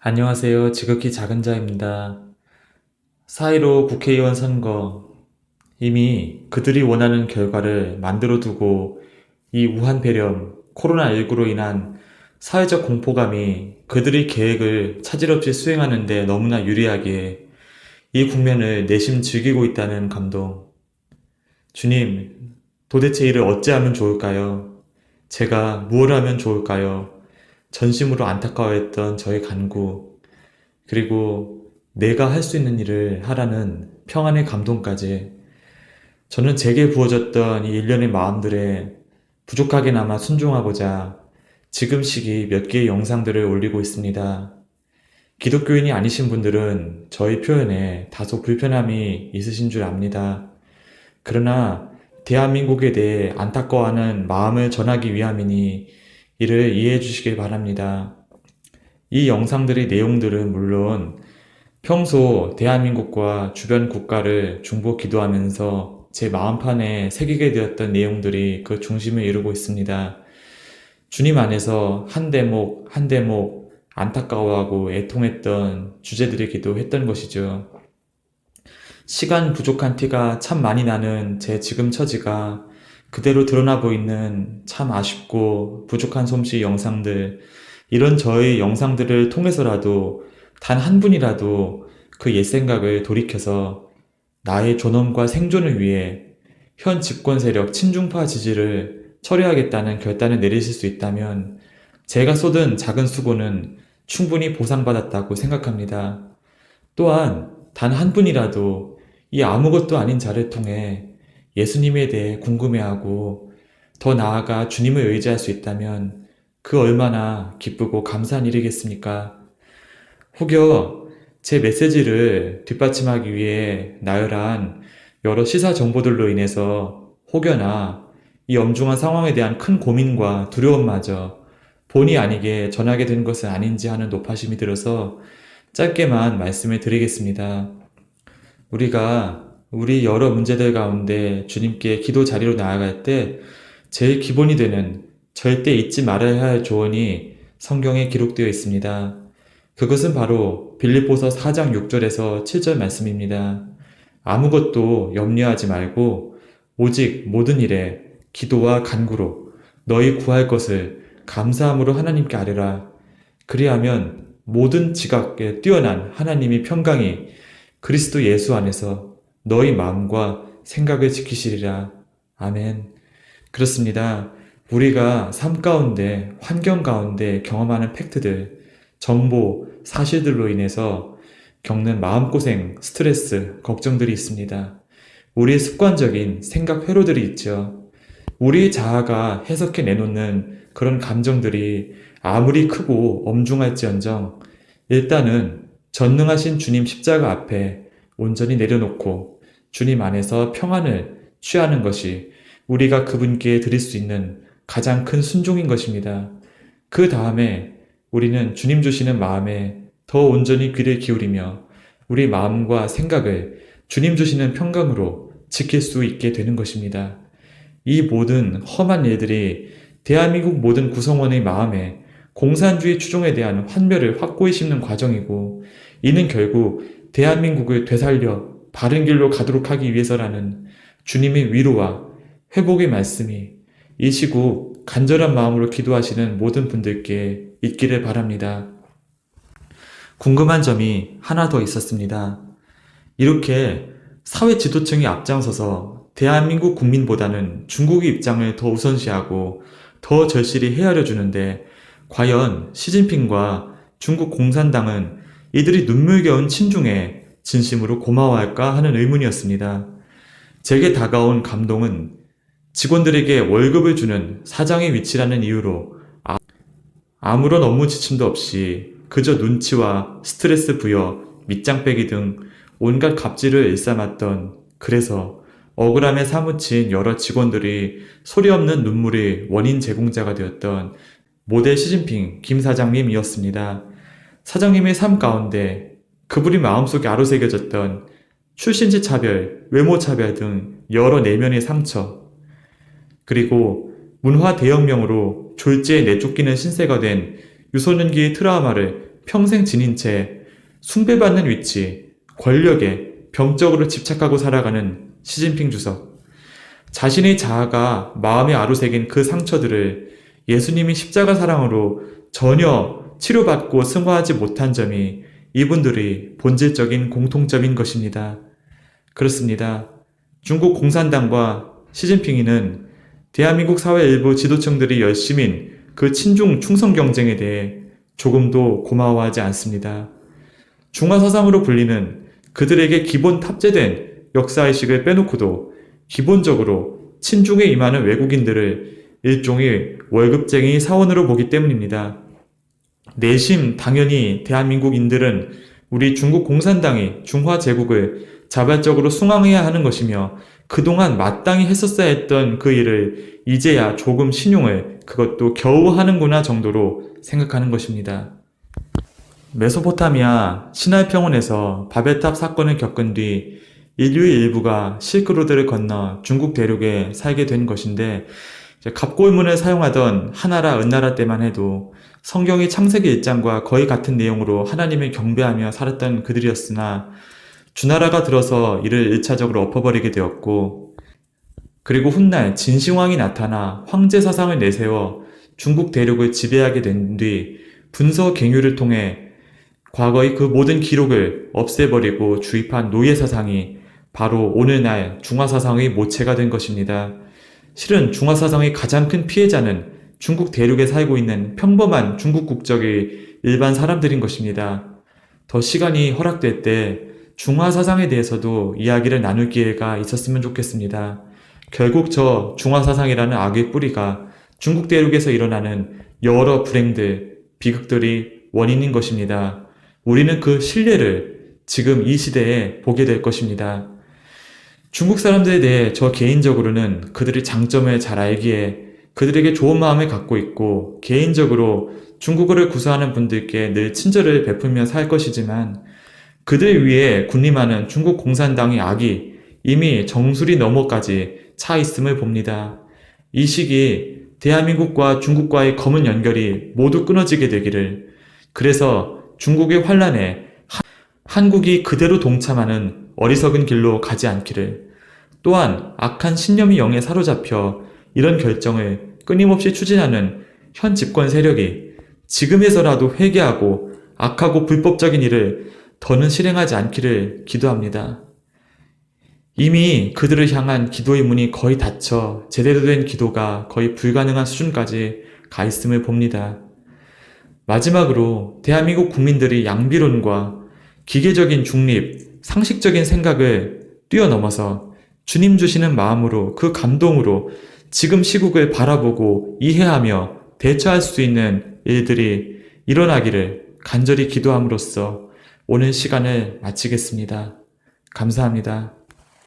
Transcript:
안녕하세요. 지극히 작은 자입니다. 4.15 국회의원 선거, 이미 그들이 원하는 결과를 만들어 두고 이 우한 폐렴, 코로나19로 인한 사회적 공포감이 그들의 계획을 차질 없이 수행하는 데 너무나 유리하기에 이 국면을 내심 즐기고 있다는 감동. 주님, 도대체 이를 어찌하면 좋을까요? 제가 무엇을 하면 좋을까요? 전심으로 안타까워했던 저의 간구, 그리고 내가 할 수 있는 일을 하라는 평안의 감동까지 저는 제게 부어졌던 이 일련의 마음들에 부족하게나마 순종하고자 지금 시기 몇 개의 영상들을 올리고 있습니다. 기독교인이 아니신 분들은 저희 표현에 다소 불편함이 있으신 줄 압니다. 그러나 대한민국에 대해 안타까워하는 마음을 전하기 위함이니 이를 이해해 주시길 바랍니다. 이 영상들의 내용들은 물론 평소 대한민국과 주변 국가를 중보 기도하면서 제 마음판에 새기게 되었던 내용들이 그 중심을 이루고 있습니다. 주님 안에서 한 대목 한 대목 안타까워하고 애통했던 주제들이기도 했던 것이죠. 시간 부족한 티가 참 많이 나는 제 지금 처지가 그대로 드러나 보이는 참 아쉽고 부족한 솜씨 영상들, 이런 저의 영상들을 통해서라도 단 한 분이라도 그 옛 생각을 돌이켜서 나의 존엄과 생존을 위해 현 집권 세력 친중파 지지를 철회하겠다는 결단을 내리실 수 있다면 제가 쏟은 작은 수고는 충분히 보상받았다고 생각합니다. 또한 단 한 분이라도 이 아무것도 아닌 자를 통해 예수님에 대해 궁금해하고 더 나아가 주님을 의지할 수 있다면 그 얼마나 기쁘고 감사한 일이겠습니까? 혹여 제 메시지를 뒷받침하기 위해 나열한 여러 시사 정보들로 인해서 혹여나 이 엄중한 상황에 대한 큰 고민과 두려움마저 본의 아니게 전하게 된 것은 아닌지 하는 노파심이 들어서 짧게만 말씀을 드리겠습니다. 우리가 우리 여러 문제들 가운데 주님께 기도 자리로 나아갈 때 제일 기본이 되는 절대 잊지 말아야 할 조언이 성경에 기록되어 있습니다. 그것은 바로 빌립보서 4장 6절에서 7절 말씀입니다. 아무것도 염려하지 말고 오직 모든 일에 기도와 간구로 너희 구할 것을 감사함으로 하나님께 아뢰라. 그리하면 모든 지각에 뛰어난 하나님의 평강이 그리스도 예수 안에서 너희 마음과 생각을 지키시리라. 아멘. 그렇습니다. 우리가 삶 가운데, 환경 가운데 경험하는 팩트들, 정보, 사실들로 인해서 겪는 마음고생, 스트레스, 걱정들이 있습니다. 우리의 습관적인 생각 회로들이 있죠. 우리의 자아가 해석해 내놓는 그런 감정들이 아무리 크고 엄중할지언정 일단은 전능하신 주님 십자가 앞에 온전히 내려놓고 주님 안에서 평안을 취하는 것이 우리가 그분께 드릴 수 있는 가장 큰 순종인 것입니다. 그 다음에 우리는 주님 주시는 마음에 더 온전히 귀를 기울이며 우리 마음과 생각을 주님 주시는 평강으로 지킬 수 있게 되는 것입니다. 이 모든 험한 일들이 대한민국 모든 구성원의 마음에 공산주의 추종에 대한 환멸을 확고히 심는 과정이고, 이는 결국 대한민국을 되살려 바른 길로 가도록 하기 위해서라는 주님의 위로와 회복의 말씀이 이 시국 간절한 마음으로 기도하시는 모든 분들께 있기를 바랍니다. 궁금한 점이 하나 더 있었습니다. 이렇게 사회 지도층이 앞장서서 대한민국 국민보다는 중국의 입장을 더 우선시하고 더 절실히 헤아려 주는데 과연 시진핑과 중국 공산당은 이들이 눈물겨운 친중에 진심으로 고마워할까 하는 의문이었습니다. 제게 다가온 감동은 직원들에게 월급을 주는 사장의 위치라는 이유로 아무런 업무 지침도 없이 그저 눈치와 스트레스 부여, 밑장 빼기 등 온갖 갑질을 일삼았던, 그래서 억울함에 사무친 여러 직원들이 소리 없는 눈물의 원인 제공자가 되었던 모델 시진핑 김 사장님이었습니다. 사장님의 삶 가운데 그분의 마음속에 아로새겨졌던 출신지 차별, 외모 차별 등 여러 내면의 상처, 그리고 문화 대혁명으로 졸지에 내쫓기는 신세가 된 유소년기의 트라우마를 평생 지닌 채 숭배받는 위치, 권력에 병적으로 집착하고 살아가는 시진핑 주석. 자신의 자아가 마음에 아로새긴 그 상처들을 예수님이 십자가 사랑으로 전혀 치료받고 승화하지 못한 점이 이분들의 본질적인 공통점인 것입니다. 그렇습니다. 중국 공산당과 시진핑이는 대한민국 사회 일부 지도층들이 열심인 그 친중 충성 경쟁에 대해 조금도 고마워하지 않습니다. 중화사상으로 불리는 그들에게 기본 탑재된 역사의식을 빼놓고도 기본적으로 친중에 임하는 외국인들을 일종의 월급쟁이 사원으로 보기 때문입니다. 내심 당연히 대한민국인들은 우리 중국 공산당이 중화제국을 자발적으로 숭앙해야 하는 것이며 그동안 마땅히 했었어야 했던 그 일을 이제야 조금 신용을 그것도 겨우 하는구나 정도로 생각하는 것입니다. 메소포타미아 시나이 평원에서 바벨탑 사건을 겪은 뒤 인류의 일부가 실크로드를 건너 중국 대륙에 살게 된 것인데 갑골문을 사용하던 하나라 은나라 때만 해도 성경의 창세기 1장과 거의 같은 내용으로 하나님을 경배하며 살았던 그들이었으나 주나라가 들어서 이를 1차적으로 엎어버리게 되었고 그리고 훗날 진시황이 나타나 황제 사상을 내세워 중국 대륙을 지배하게 된 뒤 분서 갱유를 통해 과거의 그 모든 기록을 없애버리고 주입한 노예 사상이 바로 오늘날 중화사상의 모체가 된 것입니다. 실은 중화사상의 가장 큰 피해자는 중국 대륙에 살고 있는 평범한 중국 국적의 일반 사람들인 것입니다. 더 시간이 허락될 때 중화사상에 대해서도 이야기를 나눌 기회가 있었으면 좋겠습니다. 결국 저 중화사상이라는 악의 뿌리가 중국 대륙에서 일어나는 여러 불행들, 비극들이 원인인 것입니다. 우리는 그 신뢰를 지금 이 시대에 보게 될 것입니다. 중국 사람들에 대해 저 개인적으로는 그들의 장점을 잘 알기에 그들에게 좋은 마음을 갖고 있고 개인적으로 중국어를 구사하는 분들께 늘 친절을 베풀며 살 것이지만 그들 위에 군림하는 중국 공산당의 악이 이미 정수리 너머까지 차 있음을 봅니다. 이 시기 대한민국과 중국과의 검은 연결이 모두 끊어지게 되기를, 그래서 중국의 환란에 한국이 그대로 동참하는 어리석은 길로 가지 않기를, 또한 악한 신념이 영에 사로잡혀 이런 결정을 끊임없이 추진하는 현 집권 세력이 지금에서라도 회개하고 악하고 불법적인 일을 더는 실행하지 않기를 기도합니다. 이미 그들을 향한 기도의 문이 거의 닫혀 제대로 된 기도가 거의 불가능한 수준까지 가 있음을 봅니다. 마지막으로 대한민국 국민들이 양비론과 기계적인 중립, 상식적인 생각을 뛰어넘어서 주님 주시는 마음으로 그 감동으로 지금 시국을 바라보고 이해하며 대처할 수 있는 일들이 일어나기를 간절히 기도함으로써 오늘 시간을 마치겠습니다. 감사합니다.